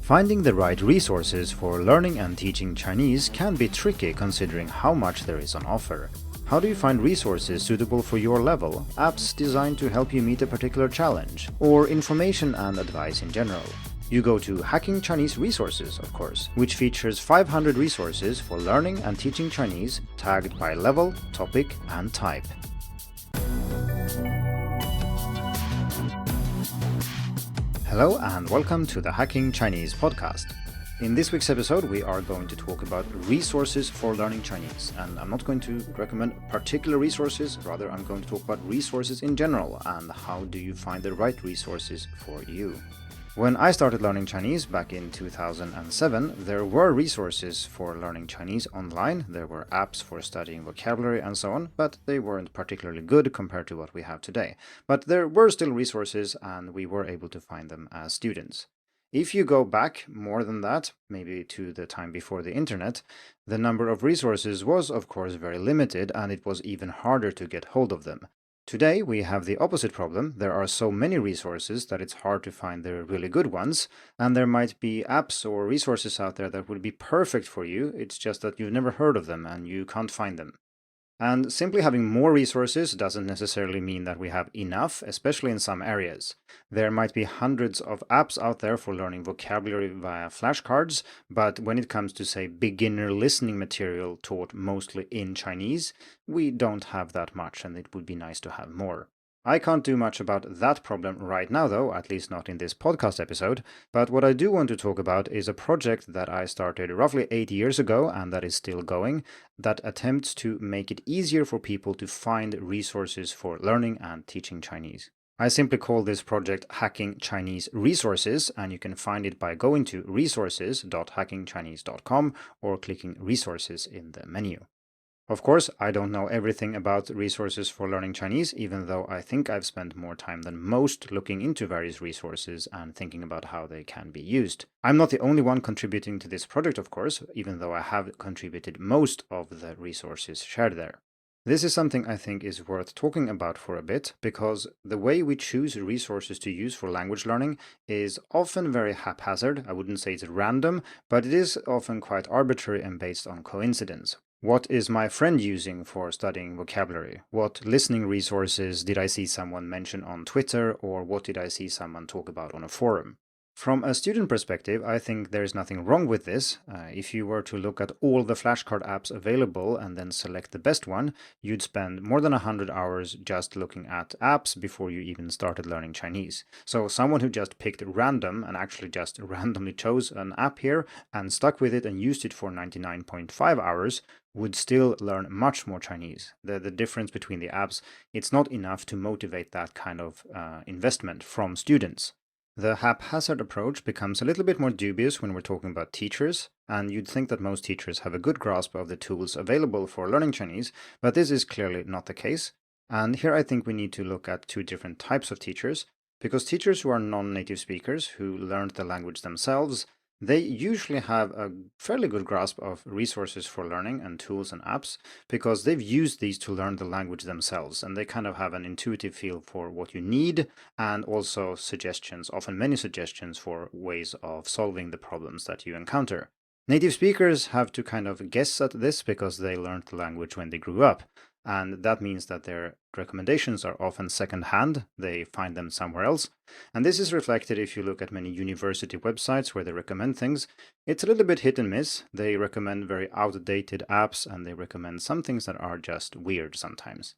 Finding the right resources for learning and teaching Chinese can be tricky considering how much there is on offer. How do you find resources suitable for your level, apps designed to help you meet a particular challenge, or information and advice in general? You go to Hacking Chinese Resources, of course, which features 500 resources for learning and teaching Chinese, tagged by level, topic, and type. Hello and welcome to the Hacking Chinese podcast. In this week's episode, we are going to talk about resources for learning Chinese. And I'm not going to recommend particular resources, rather I'm going to talk about resources in general and how do you find the right resources for you. When I started learning Chinese back in 2007, there were resources for learning Chinese online. There were apps for studying vocabulary and so on, but they weren't particularly good compared to what we have today. But there were still resources and we were able to find them as students. If you go back more than that, maybe to the time before the internet, the number of resources was of course very limited and it was even harder to get hold of them. Today we have the opposite problem. There are so many resources that it's hard to find the really good ones, and there might be apps or resources out there that would be perfect for you. It's just that you've never heard of them and you can't find them. And simply having more resources doesn't necessarily mean that we have enough, especially in some areas. There might be hundreds of apps out there for learning vocabulary via flashcards, but when it comes to, say, beginner listening material taught mostly in Chinese, we don't have that much, and it would be nice to have more. I can't do much about that problem right now though, at least not in this podcast episode, but what I do want to talk about is a project that I started roughly 8 years ago and that is still going, that attempts to make it easier for people to find resources for learning and teaching Chinese. I simply call this project Hacking Chinese Resources, and you can find it by going to resources.hackingchinese.com or clicking Resources in the menu. Of course, I don't know everything about resources for learning Chinese, even though I think I've spent more time than most looking into various resources and thinking about how they can be used. I'm not the only one contributing to this project, of course, even though I have contributed most of the resources shared there. This is something I think is worth talking about for a bit, because the way we choose resources to use for language learning is often very haphazard. I wouldn't say it's random, but it is often quite arbitrary and based on coincidence. What is my friend using for studying vocabulary? What listening resources did I see someone mention on Twitter, or what did I see someone talk about on a forum? From a student perspective, I think there's nothing wrong with this. If you were to look at all the flashcard apps available and then select the best one, you'd spend more than 100 hours just looking at apps before you even started learning Chinese. So someone who just picked random and actually just randomly chose an app here and stuck with it and used it for 99.5 hours would still learn much more Chinese. The difference between the apps, it's not enough to motivate that kind of investment from students. The haphazard approach becomes a little bit more dubious when we're talking about teachers, and you'd think that most teachers have a good grasp of the tools available for learning Chinese, but this is clearly not the case. And here I think we need to look at two different types of teachers, because teachers who are non-native speakers, who learned the language themselves, they usually have a fairly good grasp of resources for learning and tools and apps because they've used these to learn the language themselves, and they kind of have an intuitive feel for what you need and also suggestions, often many suggestions for ways of solving the problems that you encounter. Native speakers have to kind of guess at this because they learned the language when they grew up. And that means that their recommendations are often second-hand. They find them somewhere else. And this is reflected if you look at many university websites where they recommend things. It's a little bit hit and miss. They recommend very outdated apps and they recommend some things that are just weird sometimes.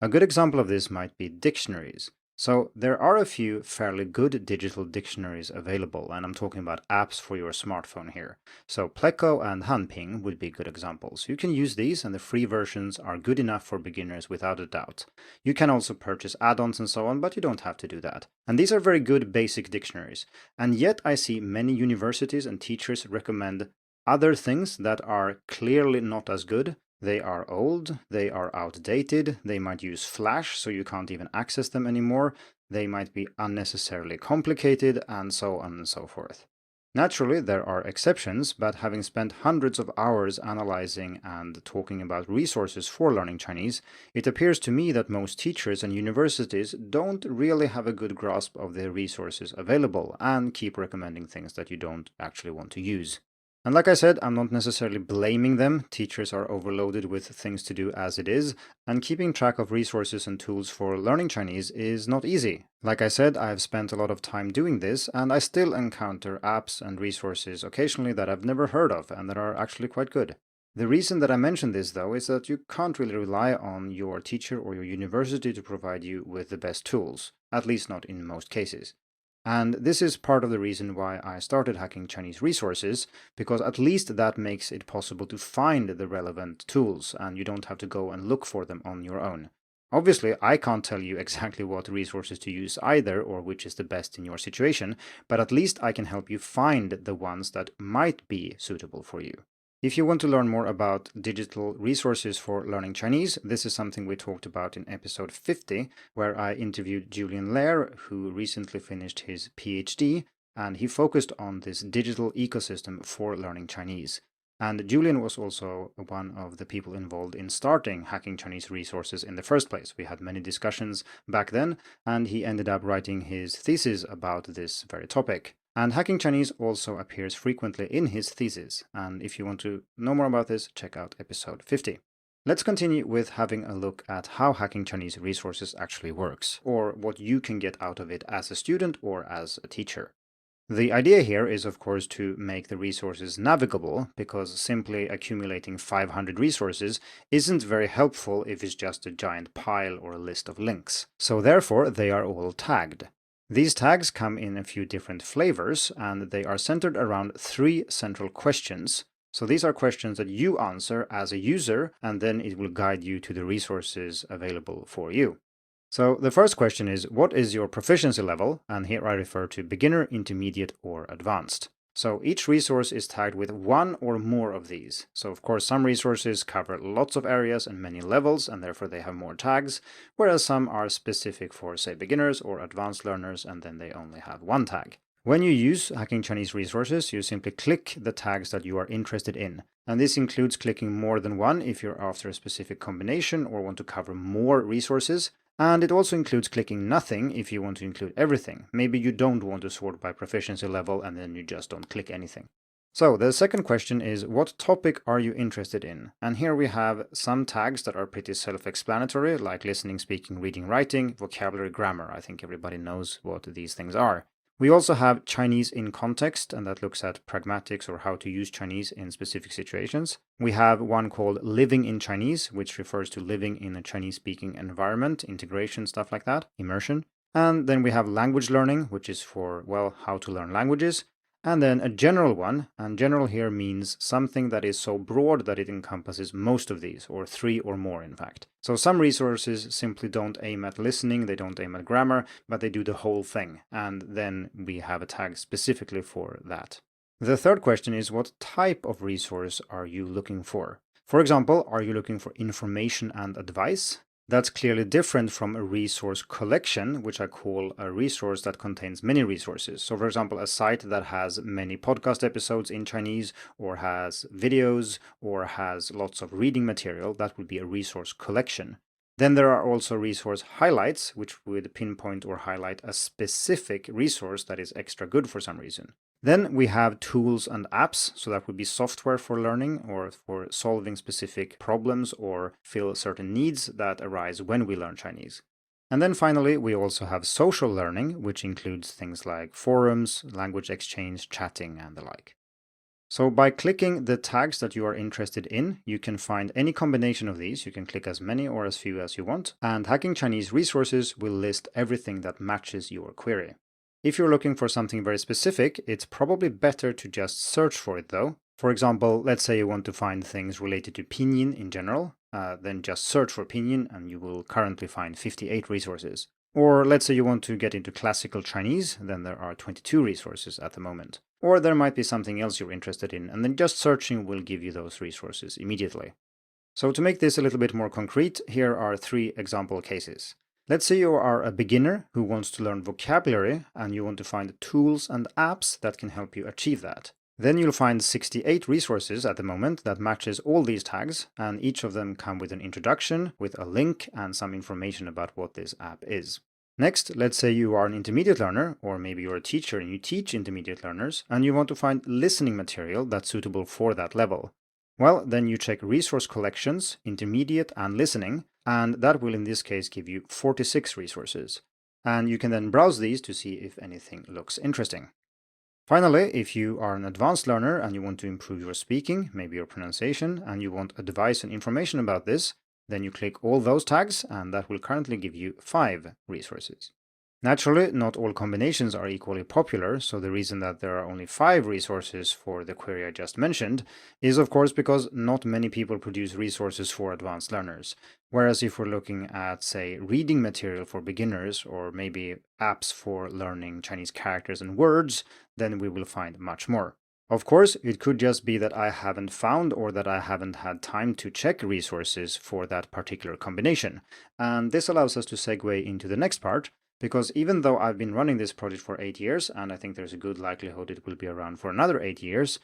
A good example of this might be dictionaries. So there are a few fairly good digital dictionaries available, and I'm talking about apps for your smartphone here. So Pleco and Hanping would be good examples. You can use these, and the free versions are good enough for beginners without a doubt. You can also purchase add-ons and so on, but you don't have to do that. And these are very good basic dictionaries. And yet I see many universities and teachers recommend other things that are clearly not as good. They are old, they are outdated, they might use Flash so you can't even access them anymore, they might be unnecessarily complicated, and so on and so forth. Naturally, there are exceptions, but having spent hundreds of hours analyzing and talking about resources for learning Chinese, it appears to me that most teachers and universities don't really have a good grasp of the resources available and keep recommending things that you don't actually want to use. And like I said, I'm not necessarily blaming them. Teachers are overloaded with things to do as it is, and keeping track of resources and tools for learning Chinese is not easy. Like I said, I've spent a lot of time doing this, and I still encounter apps and resources occasionally that I've never heard of and that are actually quite good. The reason that I mention this, though, is that you can't really rely on your teacher or your university to provide you with the best tools, at least not in most cases. And this is part of the reason why I started Hacking Chinese Resources, because at least that makes it possible to find the relevant tools, and you don't have to go and look for them on your own. Obviously, I can't tell you exactly what resources to use either, or which is the best in your situation, but at least I can help you find the ones that might be suitable for you. If you want to learn more about digital resources for learning Chinese, this is something we talked about in episode 50, where I interviewed Julian Lair, who recently finished his PhD, and he focused on this digital ecosystem for learning Chinese. And Julian was also one of the people involved in starting Hacking Chinese Resources in the first place. We had many discussions back then, and he ended up writing his thesis about this very topic. And Hacking Chinese also appears frequently in his thesis, and if you want to know more about this, check out episode 50. Let's continue with having a look at how Hacking Chinese Resources actually works, or what you can get out of it as a student or as a teacher. The idea here is, of course, to make the resources navigable, because simply accumulating 500 resources isn't very helpful if it's just a giant pile or a list of links. So therefore, they are all tagged. These tags come in a few different flavors, and they are centered around 3 central questions. So these are questions that you answer as a user, and then it will guide you to the resources available for you. So the first question is, what is your proficiency level? And here I refer to beginner, intermediate, or advanced. So each resource is tagged with one or more of these. So of course, some resources cover lots of areas and many levels, and therefore they have more tags, whereas some are specific for, say, beginners or advanced learners, and then they only have one tag. When you use Hacking Chinese Resources, you simply click the tags that you are interested in. And this includes clicking more than one if you're after a specific combination or want to cover more resources. And it also includes clicking nothing if you want to include everything. Maybe you don't want to sort by proficiency level and then you just don't click anything. So the second question is, what topic are you interested in? And here we have some tags that are pretty self-explanatory, like listening, speaking, reading, writing, vocabulary, grammar. I think everybody knows what these things are. We also have Chinese in context, and that looks at pragmatics or how to use Chinese in specific situations. We have one called living in Chinese, which refers to living in a Chinese-speaking environment, integration, stuff like that, immersion. And then we have language learning, which is for, well, how to learn languages. And then a general one, and general here means something that is so broad that it encompasses most of these, or 3 or more in fact. So some resources simply don't aim at listening, they don't aim at grammar, but they do the whole thing, and then we have a tag specifically for that. The third question is, what type of resource are you looking for? For example, are you looking for information and advice? That's clearly different from a resource collection, which I call a resource that contains many resources. So for example, a site that has many podcast episodes in Chinese, or has videos, or has lots of reading material, that would be a resource collection. Then there are also resource highlights, which would pinpoint or highlight a specific resource that is extra good for some reason. Then we have tools and apps, so that would be software for learning or for solving specific problems or fill certain needs that arise when we learn Chinese. And then finally, we also have social learning, which includes things like forums, language exchange, chatting, and the like. So by clicking the tags that you are interested in, you can find any combination of these. You can click as many or as few as you want, and Hacking Chinese Resources will list everything that matches your query. If you're looking for something very specific, it's probably better to just search for it though. For example, let's say you want to find things related to pinyin in general, then just search for pinyin and you will currently find 58 resources. Or let's say you want to get into classical Chinese, then there are 22 resources at the moment. Or there might be something else you're interested in, and then just searching will give you those resources immediately. So to make this a little bit more concrete, here are 3 example cases. Let's say you are a beginner who wants to learn vocabulary and you want to find tools and apps that can help you achieve that. Then you'll find 68 resources at the moment that matches all these tags, and each of them come with an introduction, with a link and some information about what this app is. Next, let's say you are an intermediate learner, or maybe you're a teacher and you teach intermediate learners, and you want to find listening material that's suitable for that level. Well, then you check resource collections, intermediate and listening, and that will in this case give you 46 resources. And you can then browse these to see if anything looks interesting. Finally, if you are an advanced learner and you want to improve your speaking, maybe your pronunciation, and you want advice and information about this, then you click all those tags and that will currently give you 5 resources. Naturally, not all combinations are equally popular, so the reason that there are only 5 resources for the query I just mentioned is of course because not many people produce resources for advanced learners. Whereas if we're looking at, say, reading material for beginners or maybe apps for learning Chinese characters and words, then we will find much more. Of course, it could just be that I haven't found or that I haven't had time to check resources for that particular combination. And this allows us to segue into the next part, because even though I've been running this project for 8 years, and I think there's a good likelihood it will be around for another 8 years,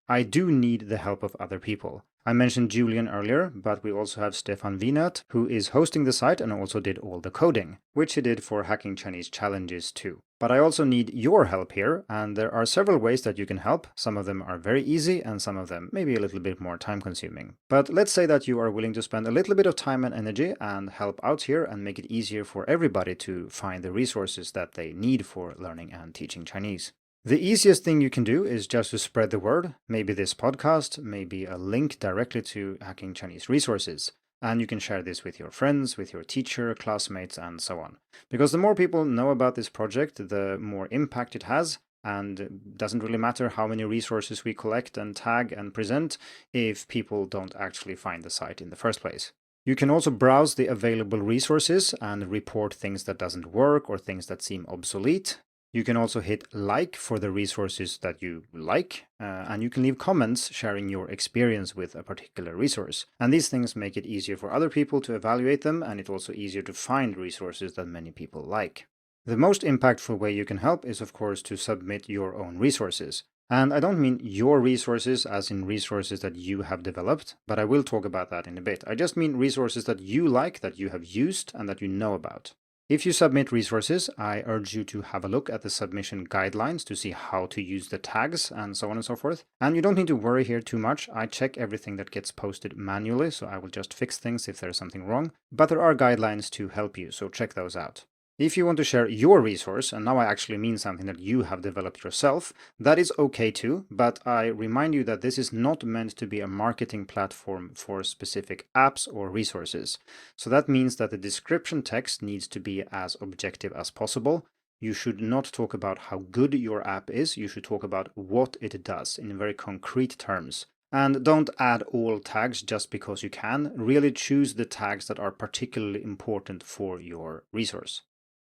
I do need the help of other people. I mentioned Julian earlier, but we also have Stefan Wienert, who is hosting the site and also did all the coding, which he did for Hacking Chinese challenges too. But I also need your help here, and there are several ways that you can help. Some of them are very easy, and some of them maybe a little bit more time-consuming. But let's say that you are willing to spend a little bit of time and energy and help out here and make it easier for everybody to find the resources that they need for learning and teaching Chinese. The easiest thing you can do is just to spread the word, maybe this podcast, maybe a link directly to Hacking Chinese resources. And you can share this with your friends, with your teacher, classmates, and so on. Because the more people know about this project, the more impact it has, and it doesn't really matter how many resources we collect and tag and present if people don't actually find the site in the first place. You can also browse the available resources and report things that doesn't work or things that seem obsolete. You can also hit like for the resources that you like, and you can leave comments sharing your experience with a particular resource. And these things make it easier for other people to evaluate them, and it's also easier to find resources that many people like. The most impactful way you can help is, of course, to submit your own resources. And I don't mean your resources as in resources that you have developed, but I will talk about that in a bit. I just mean resources that you like, that you have used, and that you know about. If you submit resources, I urge you to have a look at the submission guidelines to see how to use the tags and so on and so forth. And you don't need to worry here too much. I check everything that gets posted manually, so I will just fix things if there's something wrong. But there are guidelines to help you, so check those out. If you want to share your resource, and now I actually mean something that you have developed yourself, that is okay too, but I remind you that this is not meant to be a marketing platform for specific apps or resources. So that means that the description text needs to be as objective as possible. You should not talk about how good your app is, you should talk about what it does in very concrete terms. And don't add all tags just because you can. Really choose the tags that are particularly important for your resource.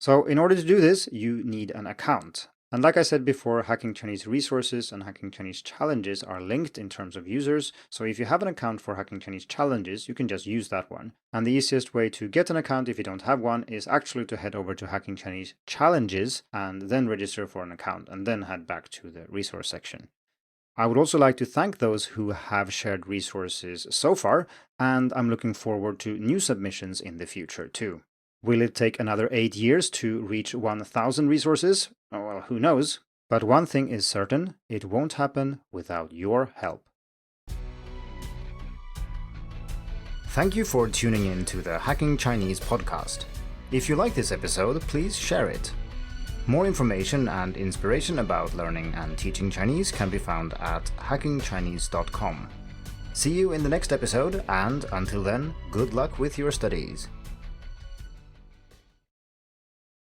So in order to do this, you need an account. And like I said before, Hacking Chinese resources and Hacking Chinese challenges are linked in terms of users. So if you have an account for Hacking Chinese challenges, you can just use that one. And the easiest way to get an account if you don't have one is actually to head over to Hacking Chinese challenges and then register for an account and then head back to the resource section. I would also like to thank those who have shared resources so far, and I'm looking forward to new submissions in the future too. Will it take another 8 years to reach 1,000 resources? Well, who knows? But one thing is certain, it won't happen without your help. Thank you for tuning in to the Hacking Chinese podcast. If you like this episode, please share it. More information and inspiration about learning and teaching Chinese can be found at hackingchinese.com. See you in the next episode, and until then, good luck with your studies.